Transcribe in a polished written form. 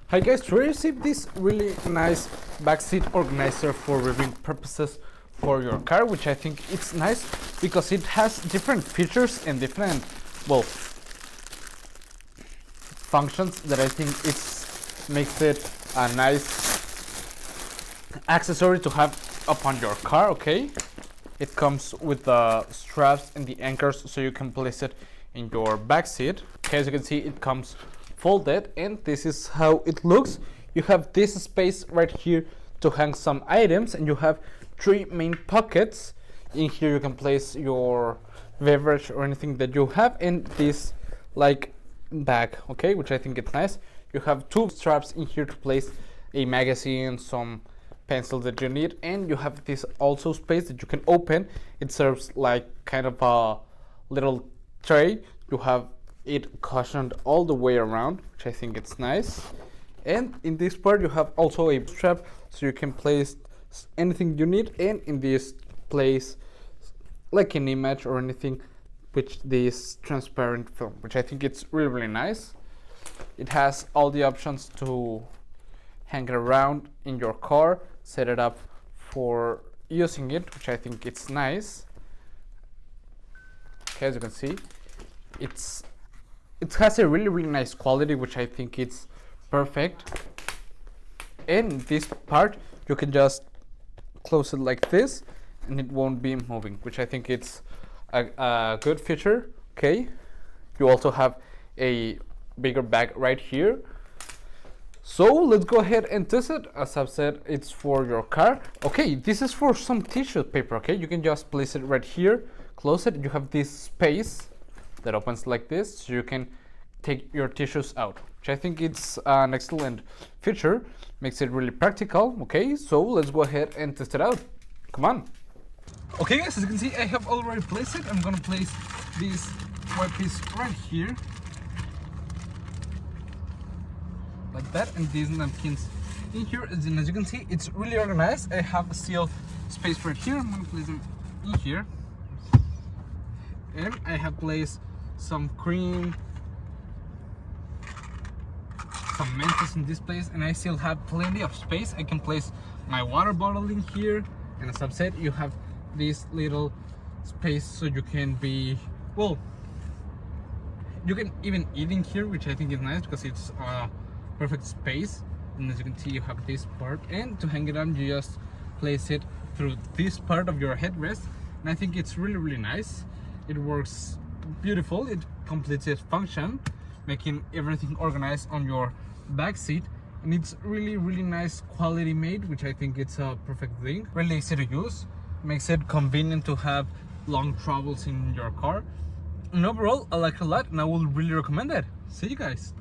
Hi guys, we received this really nice backseat organizer for reviewing purposes for your car, which I think it's nice because it has different features and different, well, functions that I think makes it a nice accessory to have upon your car. Okay, it comes with the straps and the anchors so you can place it in your back seat. Okay, as you can see, it comes folded, and this is how it looks. You have this space right here to hang some items, and you have three main pockets. In here you can place your beverage or anything that you have in this like bag, okay, which I think it's nice. You have two straps in here to place a magazine, some pencils that you need, and you have this also space that you can open. It serves like kind of a little tray. You have it cushioned all the way around, which I think it's nice. And in this part you have also a strap so you can place anything you need, and in this place like an image or anything with this transparent film, which I think it's really nice. It has all the options to hang it around in your car, set it up for using it, which I think it's nice. Okay, as you can see, it has a really nice quality, which I think it's perfect. And this part you can just close it like this and it won't be moving, which I think it's a good feature. Okay, you also have a bigger bag right here. So let's go ahead and test it. As I've said, it's for your car. Okay, this is for some tissue paper. Okay, you can just place it right here, close it. You have this space that opens like this, so you can take your tissues out, which I think it's an excellent feature. Makes it really practical. Okay, so let's go ahead and test it out. Come on. Okay guys, as you can see, I have already placed it. I'm gonna place this white piece right here like that, and these napkins in here. And as you can see, it's really organized. I have a sealed space right here. I'm gonna place them in here, and I have placed some cream, some Mentos in this place, and I still have plenty of space. I can place my water bottle in here, and as I've said, you have this little space so you can be, well, you can even eat in here, which I think is nice because it's a perfect space. And as you can see, you have this part, and to hang it on, you just place it through this part of your headrest, and I think it's really nice. It works beautiful. It completes its function, making everything organized on your back seat, and it's really nice quality made, which I think it's a perfect thing. Really easy to use, makes it convenient to have long travels in your car, and overall I like it a lot, and I will really recommend it. See you guys.